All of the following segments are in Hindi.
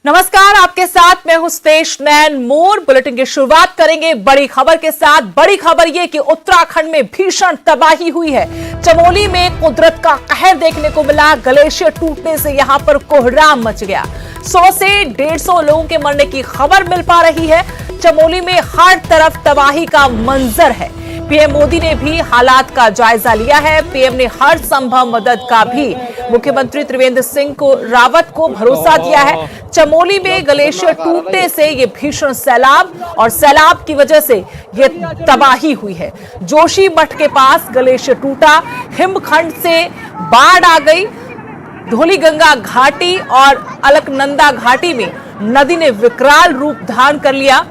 नमस्कार, आपके साथ मैं हूं स्तेश नैन मोर। बुलेटिन की शुरुआत करेंगे बड़ी खबर के साथ। बड़ी खबर यह कि उत्तराखंड में भीषण तबाही हुई है। चमोली में कुदरत का कहर देखने को मिला। ग्लेशियर टूटने से यहां पर कोहराम मच गया। 100 से 150 लोगों के मरने की खबर मिल पा रही है। चमोली में हर तरफ तबाही का मंजर है। पीएम मोदी ने भी हालात का जायजा लिया है। पीएम ने हर संभव मदद का भी मुख्यमंत्री त्रिवेंद्र सिंह रावत को भरोसा दिया है। चमोली में ग्लेशियर टूटने से ये भीषण सैलाब और सैलाब की वजह से ये तबाही हुई है। जोशी मठ के पास ग्लेशियर टूटा, हिमखंड से बाढ़ आ गई। धौलीगंगा घाटी और अलकनंदा घाटी में नदी ने विकराल रूप धारण कर लिया,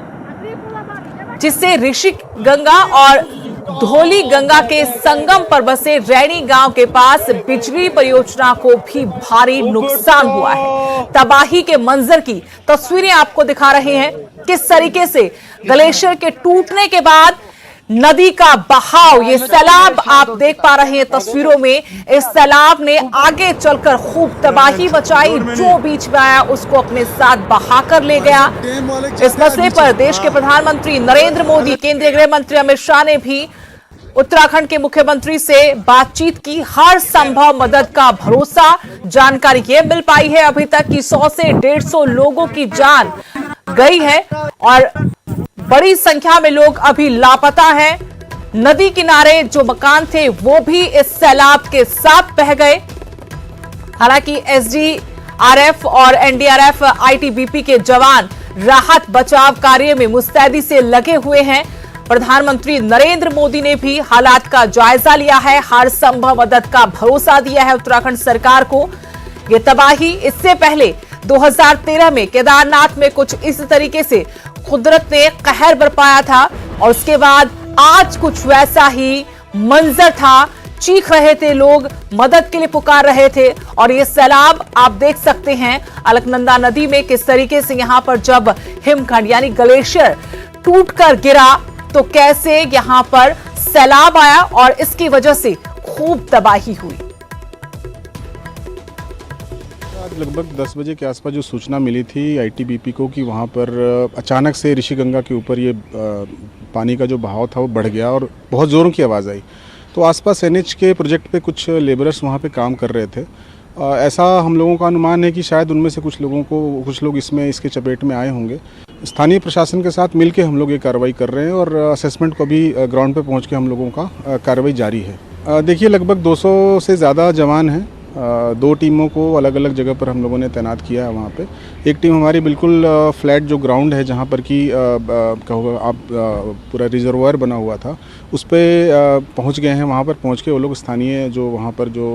जिससे ऋषि गंगा और धौली गंगा के संगम पर बसे रैणी गांव के पास बिजली परियोजना को भी भारी नुकसान हुआ है। तबाही के मंजर की तस्वीरें आपको दिखा रहे हैं। किस तरीके से ग्लेशियर के टूटने के बाद नदी का बहाव, ये सैलाब आप देख पा रहे हैं तस्वीरों में। इस सैलाब ने आगे चलकर खूब तबाही मचाई। जो बीच में आया उसको अपने साथ बहाकर ले गया। इस मसले पर देश के प्रधानमंत्री नरेंद्र मोदी, केंद्रीय गृह मंत्री अमित शाह ने भी उत्तराखंड के मुख्यमंत्री से बातचीत की। हर संभव मदद का भरोसा। जानकारी यह मिल पाई है अभी तक कि 100 से 150 लोगों की जान गई है और बड़ी संख्या में लोग अभी लापता हैं। नदी किनारे जो मकान थे वो भी इस सैलाब के साथ बह गए। हालांकि एसडीआरएफ और एनडीआरएफ, आईटीबीपी के जवान राहत बचाव कार्य में मुस्तैदी से लगे हुए हैं। प्रधानमंत्री नरेंद्र मोदी ने भी हालात का जायजा लिया है। हर संभव मदद का भरोसा दिया है उत्तराखंड सरकार को। यह तबाही इससे पहले 2013 में केदारनाथ में कुछ इस तरीके से कुदरत ने कहर बरपाया था और उसके बाद आज कुछ वैसा ही मंजर था। चीख रहे थे लोग, मदद के लिए पुकार रहे थे। और ये सैलाब आप देख सकते हैं अलकनंदा नदी में किस तरीके से यहां पर जब हिमखंड यानी ग्लेशियर टूटकर गिरा तो कैसे यहां पर सैलाब आया और इसकी वजह से खूब तबाही हुई। लगभग 10 बजे के आसपास जो सूचना मिली थी आईटीबीपी को कि वहाँ पर अचानक से ऋषिगंगा के ऊपर ये पानी का जो बहाव था वो बढ़ गया और बहुत ज़ोरों की आवाज़ आई। तो आसपास एनएच के प्रोजेक्ट पे कुछ लेबरर्स वहाँ पे काम कर रहे थे। ऐसा हम लोगों का अनुमान है कि शायद उनमें से कुछ लोग इसके चपेट में आए होंगे। स्थानीय प्रशासन के साथ मिलकर हम लोग ये कार्रवाई कर रहे हैं और असेसमेंट को भी ग्राउंड पे पहुंच के हम लोगों का कार्रवाई जारी है। देखिए, लगभग 200 से ज़्यादा जवान हैं। 2 टीमों को अलग अलग जगह पर हम लोगों ने तैनात किया है वहाँ पे। एक टीम हमारी बिल्कुल फ्लैट जो ग्राउंड है जहाँ पर कि कहोगे आप पूरा रिजर्वायर बना हुआ था उस पर पहुँच गए हैं। वहाँ पर पहुँच के वो लोग स्थानीय जो वहाँ पर जो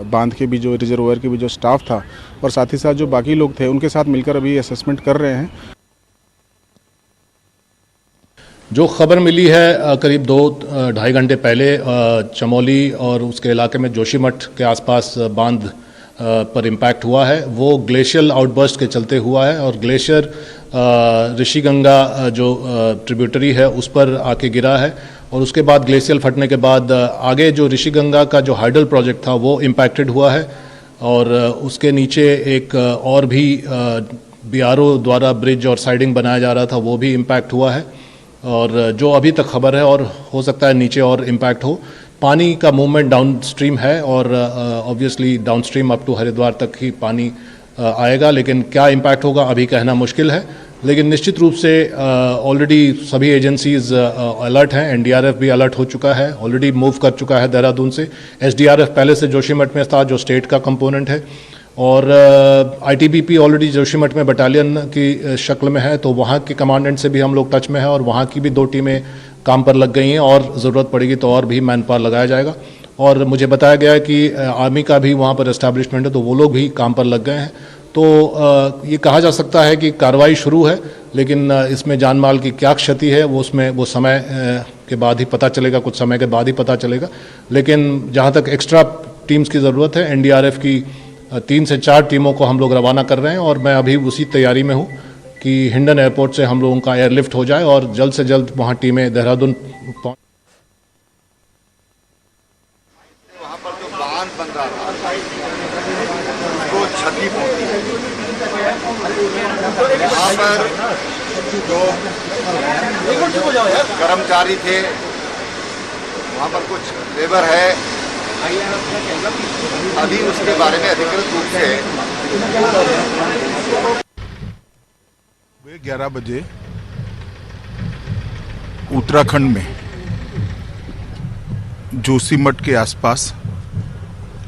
बांध के भी जो रिजर्वायर के भी जो स्टाफ था और साथ ही साथ जो बाकी लोग थे उनके साथ मिलकर अभी असेसमेंट कर रहे हैं। जो खबर मिली है करीब 2-2.5 घंटे पहले चमोली और उसके इलाके में जोशीमठ के आसपास बांध पर इम्पैक्ट हुआ है, वो ग्लेशियल आउटबर्स्ट के चलते हुआ है और ग्लेशियर ऋषिगंगा जो ट्रिब्यूटरी है उस पर आके गिरा है और उसके बाद ग्लेशियल फटने के बाद आगे जो ऋषिगंगा का जो हाइडल प्रोजेक्ट था वो इम्पैक्टेड हुआ है और उसके नीचे एक और भी बीआरओ द्वारा ब्रिज और साइडिंग बनाया जा रहा था वो भी इम्पैक्ट हुआ है और जो अभी तक खबर है और हो सकता है नीचे और इम्पैक्ट हो। पानी का मूवमेंट डाउन स्ट्रीम है और obviously down stream up to Haridwar तक ही पानी आएगा, लेकिन क्या इम्पैक्ट होगा अभी कहना मुश्किल है। लेकिन निश्चित रूप से ऑलरेडी सभी एजेंसीज अलर्ट हैं। एनडीआरएफ भी अलर्ट हो चुका है, ऑलरेडी मूव कर चुका है देहरादून से। एसडीआरएफ पहले से जोशीमठ में था जो स्टेट का कंपोनेंट है और आईटीबीपी ऑलरेडी जोशीमठ में बटालियन की शक्ल में है, तो वहाँ के कमांडेंट से भी हम लोग टच में हैं और वहाँ की भी 2 टीमें काम पर लग गई हैं और ज़रूरत पड़ेगी तो और भी मैन पावर लगाया जाएगा। और मुझे बताया गया है कि आर्मी का भी वहाँ पर एस्टैब्लिशमेंट है तो वो लोग भी काम पर लग गए हैं। तो ये कहा जा सकता है कि कार्रवाई शुरू है, लेकिन इसमें जान माल की क्या क्षति है वो समय के बाद ही पता चलेगा, कुछ समय के बाद ही पता चलेगा। लेकिन जहाँ तक एक्स्ट्रा टीम्स की ज़रूरत है, एनडीआरएफ की 3 से 4 टीमों को हम लोग रवाना कर रहे हैं और मैं अभी उसी तैयारी में हूँ कि हिंडन एयरपोर्ट से हम लोगों का एयरलिफ्ट हो जाए और जल्द से जल्द वहाँ टीमें देहरादून पहुँच। वहाँ पर जो बांध बन रहा था उसको क्षति पहुँची है। वहाँ पर जो कर्मचारी थे, वहाँ पर कुछ लेबर है, अभी उसके बारे में अधिकृत रूप से 11 बजे उत्तराखंड में जोशीमठ के आसपास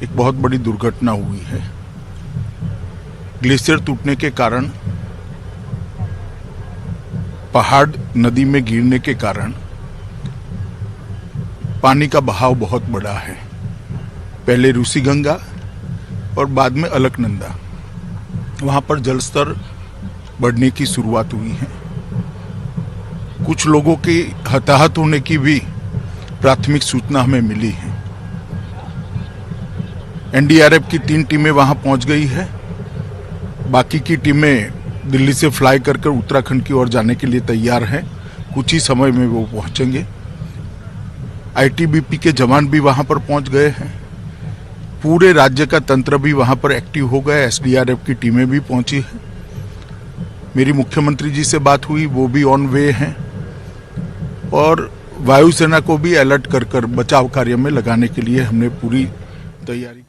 एक बहुत बड़ी दुर्घटना हुई है। ग्लेशियर टूटने के कारण, पहाड़ नदी में गिरने के कारण पानी का बहाव बहुत बड़ा है। पहले ऋषिगंगा और बाद में अलकनंदा, वहां पर जलस्तर बढ़ने की शुरुआत हुई है। कुछ लोगों के हताहत होने की भी प्राथमिक सूचना हमें मिली है। एनडीआरएफ की 3 टीमें वहां पहुंच गई है। बाकी की टीमें दिल्ली से फ्लाई कर उत्तराखंड की ओर जाने के लिए तैयार हैं। कुछ ही समय में वो पहुंचेंगे। आईटीबीपी के जवान भी वहां पर पहुंच गए हैं। पूरे राज्य का तंत्र भी वहां पर एक्टिव हो गया। एसडीआरएफ की टीमें भी पहुंची हैं। मेरी मुख्यमंत्री जी से बात हुई, वो भी ऑन वे हैं और वायुसेना को भी अलर्ट कर बचाव कार्य में लगाने के लिए हमने पूरी तैयारी।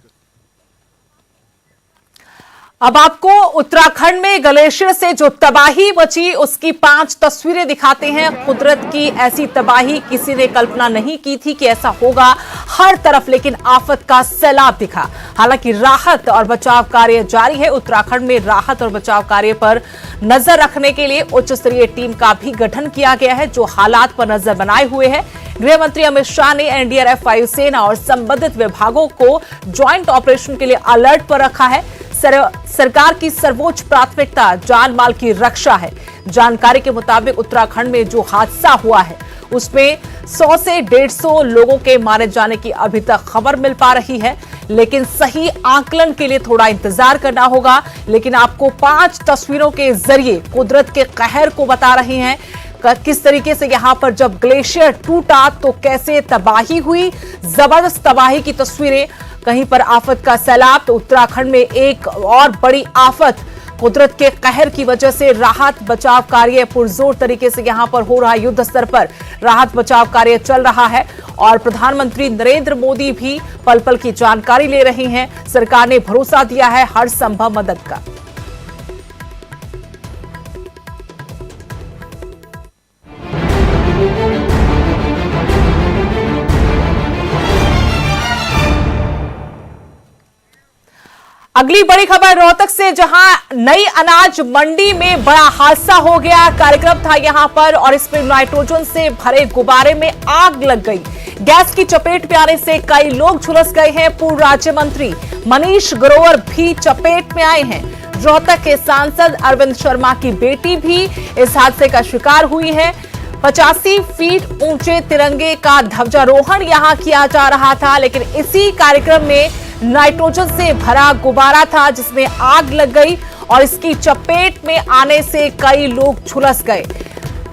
अब आपको उत्तराखंड में ग्लेशियर से जो तबाही मची उसकी 5 तस्वीरें दिखाते हैं। कुदरत की ऐसी तबाही किसी ने कल्पना नहीं की थी कि ऐसा होगा। हर तरफ लेकिन आफत का सैलाब दिखा। हालांकि राहत और बचाव कार्य जारी है। उत्तराखंड में राहत और बचाव कार्य पर नजर रखने के लिए उच्च स्तरीय टीम का भी गठन किया गया है, जो हालात पर नजर बनाए हुए है। गृह मंत्री अमित शाह ने एनडीआरएफ, वायुसेना और संबंधित विभागों को ज्वाइंट ऑपरेशन के लिए अलर्ट पर रखा है। सरकार की सर्वोच्च प्राथमिकता जान माल की रक्षा है। जानकारी के मुताबिक उत्तराखंड में जो हादसा हुआ है उसमें 100 से 150 लोगों के मारे जाने की अभी तक खबर मिल पा रही है, लेकिन सही आकलन के लिए थोड़ा इंतजार करना होगा। लेकिन आपको 5 तस्वीरों के जरिए कुदरत के कहर को बता रही हैं। किस तरीके से यहां पर जब ग्लेशियर टूटा तो कैसे तबाही हुई, जबरदस्त तबाही की तस्वीरें। कहीं पर आफत का सैलाब, तो उत्तराखंड में एक और बड़ी आफत। कुदरत के कहर की वजह से राहत बचाव कार्य पुरजोर तरीके से यहां पर हो रहा है। युद्ध स्तर पर राहत बचाव कार्य चल रहा है और प्रधानमंत्री नरेंद्र मोदी भी पल पल की जानकारी ले रही हैं। सरकार ने भरोसा दिया है हर संभव मदद का। अगली बड़ी खबर रोहतक से, जहां नई अनाज मंडी में बड़ा हादसा हो गया। कार्यक्रम था यहां पर और इसमें नाइट्रोजन से भरे गुब्बारे में आग लग गई। गैस की चपेट में आने से कई लोग झुलस गए हैं। पूर्व राज्य मंत्री मनीष ग्रोवर भी चपेट में आए हैं। रोहतक के सांसद अरविंद शर्मा की बेटी भी इस हादसे का शिकार हुई है। 85 फीट ऊंचे तिरंगे का ध्वजारोहण यहां किया जा रहा था, लेकिन इसी कार्यक्रम में नाइट्रोजन से भरा गुब्बारा था जिसमें आग लग गई और इसकी चपेट में आने से कई लोग झुलस गए।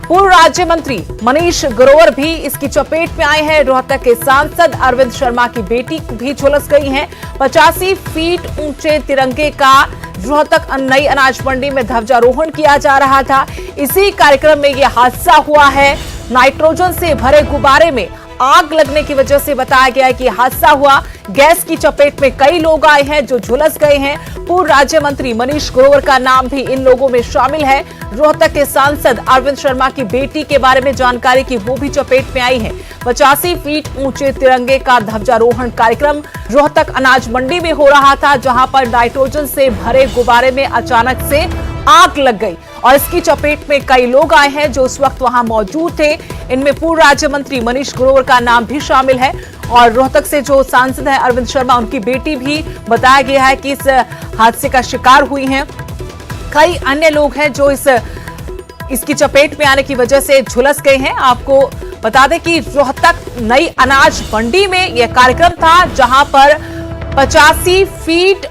पूर्व राज्य मंत्री मनीष ग्रोवर भी इसकी चपेट में आए हैं। रोहतक के सांसद अरविंद शर्मा की बेटी भी झुलस गई हैं। 85 फीट ऊंचे तिरंगे का रोहतक नई अनाज मंडी में ध्वजारोहण किया जा रहा था। इसी कार्यक्रम में यह हादसा हुआ है। नाइट्रोजन से भरे गुब्बारे में आग लगने की वजह से बताया गया है कि हादसा हुआ। गैस की चपेट में कई लोग आए हैं जो झुलस गए हैं। पूर्व राज्य मंत्री मनीष ग्रोवर का नाम भी इन लोगों में शामिल है। रोहतक के सांसद अरविंद शर्मा की बेटी के बारे में जानकारी की वो भी चपेट में आई है। 85 फीट ऊंचे तिरंगे का ध्वजारोहण कार्यक्रम रोहतक अनाज मंडी में हो रहा था, जहां पर नाइट्रोजन से भरे गुब्बारे में अचानक से आग लग गई और इसकी चपेट में कई लोग आए हैं जो उस वक्त वहां मौजूद थे। इनमें पूर्व राज्य मंत्री मनीष ग्रोवर का नाम भी शामिल है और रोहतक से जो सांसद है अरविंद शर्मा, उनकी बेटी भी बताया गया है कि इस हादसे का शिकार हुई हैं। कई अन्य लोग हैं जो इसकी चपेट में आने की वजह से झुलस गए हैं। आपको बता दें कि रोहतक नई अनाज मंडी में यह कार्यक्रम था, जहां पर 85 फीट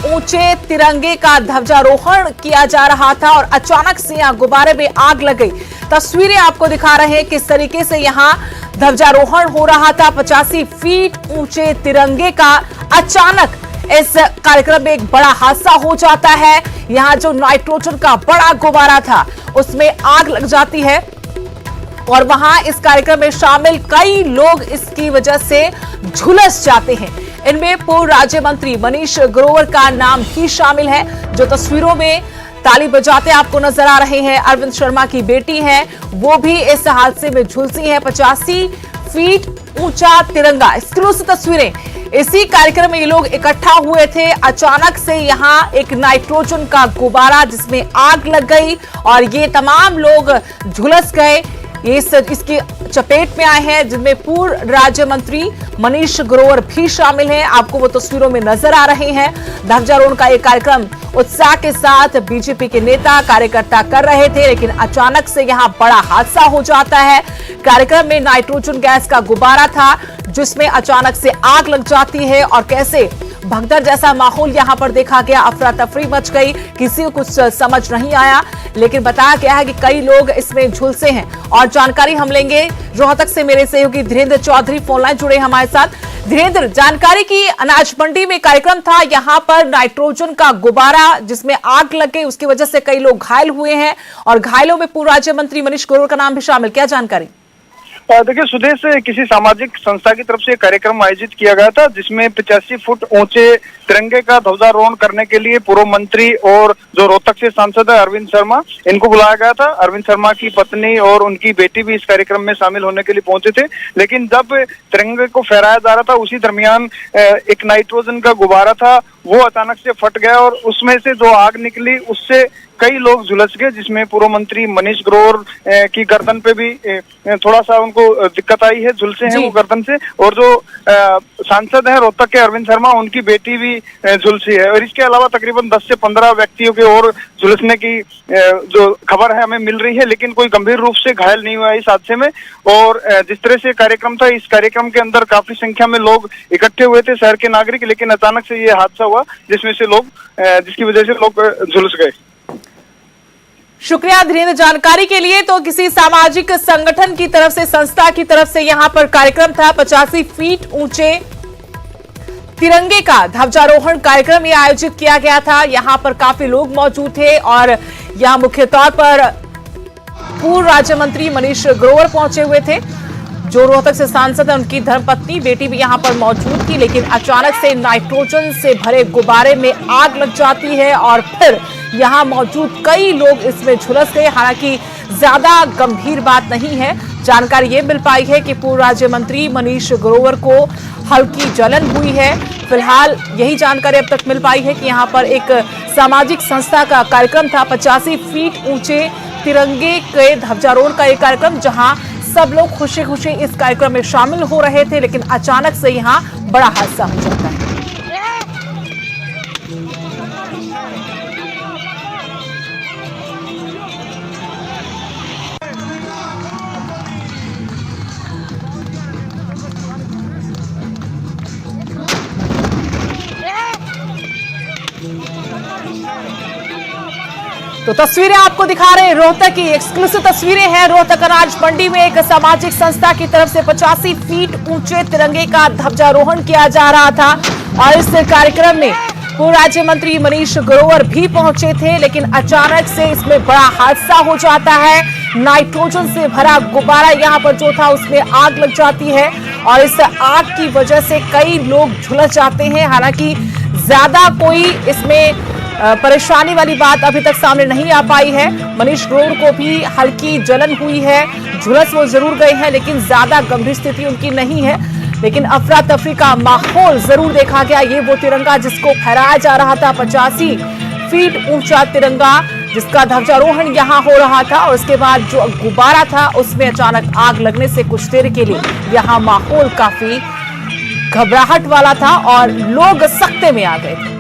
ऊंचे तिरंगे का ध्वजारोहण किया जा रहा था और अचानक से यहां गुब्बारे में आग लग गई। तस्वीरें आपको दिखा रहे हैं किस तरीके से यहां ध्वजारोहण हो रहा था। 85 फीट ऊंचे तिरंगे का अचानक इस कार्यक्रम में एक बड़ा हादसा हो जाता है। यहां जो नाइट्रोजन का बड़ा गुब्बारा था उसमें आग लग जाती है और वहां इस कार्यक्रम में शामिल कई लोग इसकी वजह से झुलस जाते हैं। इनमें पूर्व राज्य मंत्री मनीष ग्रोवर का नाम भी शामिल है, जो तस्वीरों में ताली बजाते आपको नजर आ रहे हैं। अरविंद शर्मा की बेटी है, वो भी इस हादसे में झुलसी है। 85 फीट ऊंचा तिरंगा, एक्सक्लूसिव तस्वीरें। इसी कार्यक्रम में ये लोग इकट्ठा हुए थे। अचानक से यहाँ एक नाइट्रोजन का गुब्बारा जिसमें आग लग गई और ये तमाम लोग झुलस गए। ये इसकी चपेट में आए हैं, जिनमें पूर्व राज्य मंत्री मनीष ग्रोवर भी शामिल हैं। आपको वो तस्वीरों में नजर आ रहे हैं। ध्वजारोहण का ये कार्यक्रम उत्साह के साथ बीजेपी के नेता कार्यकर्ता कर रहे थे, लेकिन अचानक से यहां बड़ा हादसा हो जाता है। कार्यक्रम में नाइट्रोजन गैस का गुब्बारा था जिसमें अचानक से आग लग जाती है और कैसे भगदड़ जैसा माहौल यहां पर देखा गया। अफरा तफरी मच गई, किसी को कुछ समझ नहीं आया, लेकिन बताया गया है कि कई लोग इसमें झुलसे हैं। और जानकारी हम लेंगे रोहतक से, मेरे सहयोगी धीरेन्द्र चौधरी फोनलाइन जुड़े हमारे साथ। धीरेन्द्र, जानकारी की अनाज मंडी में कार्यक्रम था, यहां पर नाइट्रोजन का गुब्बारा जिसमें आग लग गई, उसकी वजह से कई लोग घायल हुए हैं और घायलों में पूर्व राज्य मंत्री मनीष ग्रोवर का नाम भी शामिल। क्या जानकारी? देखिए, सुदेश से किसी सामाजिक संस्था की तरफ से कार्यक्रम आयोजित किया गया था, जिसमें 85 फुट ऊंचे तिरंगे का ध्वजारोहण करने के लिए पूर्व मंत्री और जो रोहतक से सांसद है अरविंद शर्मा, इनको बुलाया गया था। अरविंद शर्मा की पत्नी और उनकी बेटी भी इस कार्यक्रम में शामिल होने के लिए पहुंचे थे, लेकिन जब तिरंगे को फहराया जा रहा था उसी दरमियान एक नाइट्रोजन का गुब्बारा था, वो अचानक से फट गया और उसमें से जो आग निकली उससे कई लोग झुलस गए, जिसमें पूर्व मंत्री मनीष ग्रोवर की गर्दन पे भी थोड़ा सा उनको दिक्कत आई है, झुलसे हैं वो गर्दन से। और जो सांसद हैं रोहतक के अरविंद शर्मा, उनकी बेटी भी झुलसी है। और इसके अलावा तकरीबन 10 से 15 व्यक्तियों के और झुलसने की जो खबर है हमें मिल रही है, लेकिन कोई गंभीर रूप से घायल नहीं हुआ इस हादसे में। और जिस तरह से कार्यक्रम था, इस कार्यक्रम के अंदर काफी संख्या में लोग इकट्ठे हुए थे, शहर के नागरिक, लेकिन अचानक से ये हादसा हुआ जिसमें से लोग जिसकी वजह से लोग झुलस गए। शुक्रिया धीरेन्द्र जानकारी के लिए। तो किसी सामाजिक संगठन की तरफ से, संस्था की तरफ से यहां पर कार्यक्रम था। 85 फीट ऊंचे तिरंगे का ध्वजारोहण कार्यक्रम यह आयोजित किया गया था। यहां पर काफी लोग मौजूद थे और यहां मुख्य तौर पर पूर्व राज्य मंत्री मनीष ग्रोवर पहुंचे हुए थे, जो रोहतक से सांसद है। उनकी धर्मपत्नी बेटी भी यहां पर मौजूद थी, लेकिन अचानक से नाइट्रोजन से भरे गुब्बारे में आग लग जाती है और फिर यहां मौजूद कई लोग इसमें झुलस गए। हालांकि ज्यादा गंभीर बात नहीं है। जानकारी ये मिल पाई है कि पूर्व राज्य मंत्री मनीष ग्रोवर को हल्की जलन हुई है। फिलहाल यही जानकारी अब तक मिल पाई है कि यहां पर एक सामाजिक संस्था का कार्यक्रम था। 85 फीट ऊंचे तिरंगे के ध्वजारोहण का एक कार्यक्रम, जहां सब लोग खुशी खुशी इस कार्यक्रम में शामिल हो रहे थे, लेकिन अचानक से यहां बड़ा हादसा हो जाता है। तो तस्वीरें आपको दिखा रहे हैं, रोहतक की एक्सक्लूसिव तस्वीरें हैं। रोहतक अनाज मंडी में एक सामाजिक संस्था की तरफ से 85 फीट ऊंचे तिरंगे का ध्वजारोहण किया जा रहा था और इस कार्यक्रम में पूर्व राज्य मंत्री मनीष ग्रोवर भी पहुंचे थे, लेकिन अचानक से इसमें बड़ा हादसा हो जाता है। नाइट्रोजन से भरा गुब्बारा यहां पर जो था उसमें आग लग जाती है और इस आग की वजह से कई लोग झुलस जाते हैं। हालांकि ज्यादा कोई इसमें परेशानी वाली बात अभी तक सामने नहीं आ पाई है। मनीष ग्रोवर को भी हल्की जलन हुई है, झुलस वो जरूर गए हैं, लेकिन ज्यादा गंभीर स्थिति उनकी नहीं है। लेकिन अफरा तफरी का माहौल जरूर देखा गया। ये वो तिरंगा जिसको फहराया जा रहा था, 85 फीट ऊंचा तिरंगा जिसका ध्वजारोहण यहां हो रहा था, और उसके बाद जो गुब्बारा था उसमें अचानक आग लगने से कुछ देर के लिए यहां माहौल काफी घबराहट वाला था और लोग सख्ते में आ गए थे।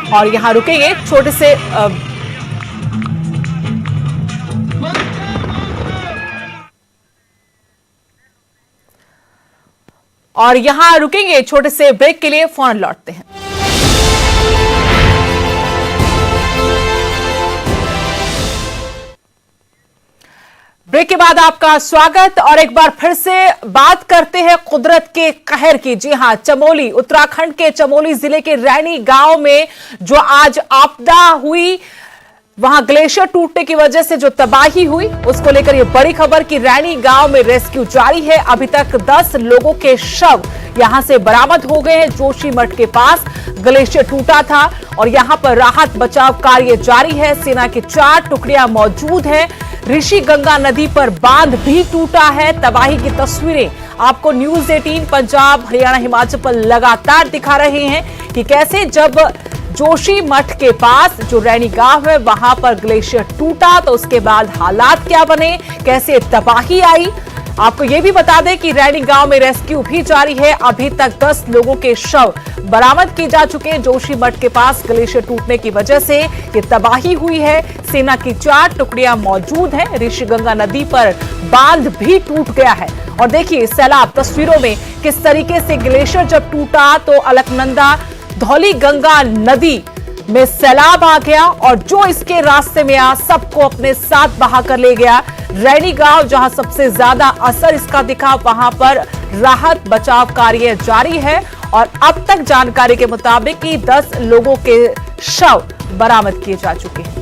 और यहां रुकेंगे छोटे से ब्रेक के लिए, फौरन लौटते हैं। ब्रेक के बाद आपका स्वागत और एक बार फिर से बात करते हैं कुदरत के कहर की। जी हां, चमोली, उत्तराखंड के चमोली जिले के रैनी गांव में जो आज आपदा हुई, वहां ग्लेशियर टूटने की वजह से जो तबाही हुई, उसको लेकर यह बड़ी खबर कि रैनी गांव में रेस्क्यू जारी है। अभी तक 10 लोगों के शव यहां से बरामद हो गए हैं। जोशीमठ के पास ग्लेशियर टूटा था और यहां पर राहत बचाव कार्य जारी है। सेना की 4 टुकड़ियां मौजूद हैं। ऋषि गंगा नदी पर बांध भी टूटा है। तबाही की तस्वीरें आपको न्यूज 18 पंजाब, हरियाणा, हिमाचल पर लगातार दिखा रहे हैं कि कैसे जब जोशीमठ के पास जो रैनी गांव है वहां पर ग्लेशियर टूटा तो उसके बाद हालात क्या बने, कैसे तबाही आई। आपको यह भी बता दें कि रैनी गांव में रेस्क्यू भी जारी है। अभी तक 10 लोगों के शव बरामद किए जा चुके हैं। जोशीमठ के पास ग्लेशियर टूटने की वजह से ये तबाही हुई है। सेना की 4 टुकड़ियां मौजूद हैं। ऋषि गंगा नदी पर बांध भी टूट गया है और देखिए सैलाब तस्वीरों में किस तरीके से ग्लेशियर जब टूटा तो अलकनंदा धौली गंगा नदी में सैलाब आ गया और जो इसके रास्ते में आ सबको अपने साथ बहा कर ले गया। रैनी गांव जहां सबसे ज्यादा असर इसका दिखा, वहां पर राहत बचाव कार्य जारी है और अब तक जानकारी के मुताबिक कि 10 लोगों के शव बरामद किए जा चुके हैं।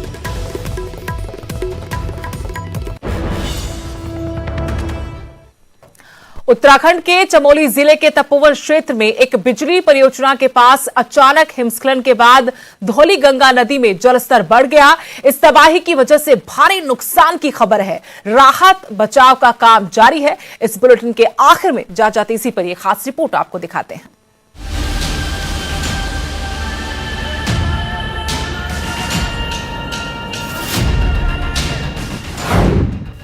उत्तराखंड के चमोली जिले के तपोवन क्षेत्र में एक बिजली परियोजना के पास अचानक हिमस्खलन के बाद धौली गंगा नदी में जलस्तर बढ़ गया। इस तबाही की वजह से भारी नुकसान की खबर है। राहत बचाव का काम जारी है। इस बुलेटिन के आखिर में जाते इसी पर यह खास रिपोर्ट आपको दिखाते हैं।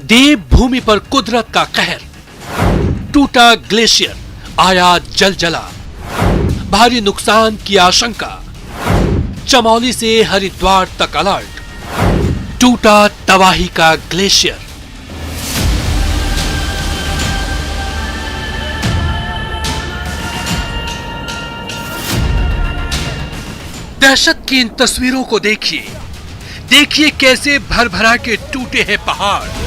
देव भूमि पर कुदरत का कहर। टूटा ग्लेशियर, आया जलजला, भारी नुकसान की आशंका। चमोली से हरिद्वार तक अलर्ट। टूटा तबाही का ग्लेशियर। दहशत की इन तस्वीरों को देखिए। देखिए कैसे भर भरा के टूटे हैं पहाड़।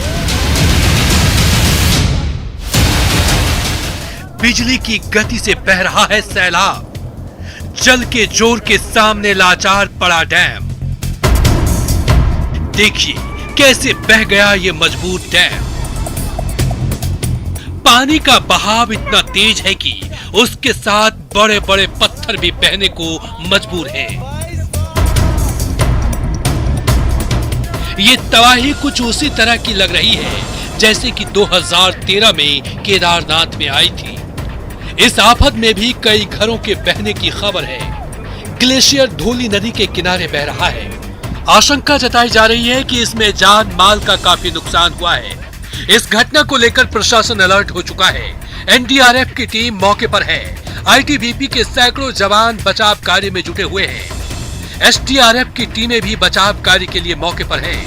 बिजली की गति से बह रहा है सैलाब। जल के जोर के सामने लाचार पड़ा डैम। देखिए कैसे बह गया ये मजबूत डैम। पानी का बहाव इतना तेज है कि उसके साथ बड़े बड़े पत्थर भी बहने को मजबूर हैं। ये तबाही कुछ उसी तरह की लग रही है जैसे कि 2013 में केदारनाथ में आई थी। इस आफत में भी कई घरों के बहने की खबर है। ग्लेशियर धौली नदी के किनारे बह रहा है। आशंका जताई जा रही है कि इसमें जान माल का काफी नुकसान हुआ है। इस घटना को लेकर प्रशासन अलर्ट हो चुका है। एनडीआरएफ की टीम मौके पर है। आईटीबीपी के सैकड़ों जवान बचाव कार्य में जुटे हुए हैं। एसडीआरएफ की टीमें भी बचाव कार्य के लिए मौके पर हैं।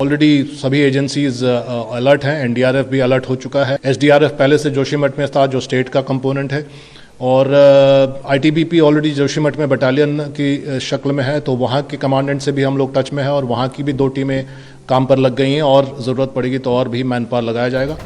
ऑलरेडी सभी एजेंसीज अलर्ट हैं। एनडीआरएफ भी अलर्ट हो चुका है। एसडीआरएफ पहले से जोशीमठ में था, जो स्टेट का कंपोनेंट है, और आईटीबीपी ऑलरेडी जोशीमठ में बटालियन की शक्ल में है, तो वहाँ के कमांडेंट से भी हम लोग टच में हैं और वहाँ की भी 2 टीमें काम पर लग गई हैं और ज़रूरत पड़ेगी तो और भी मैन पावर लगाया जाएगा।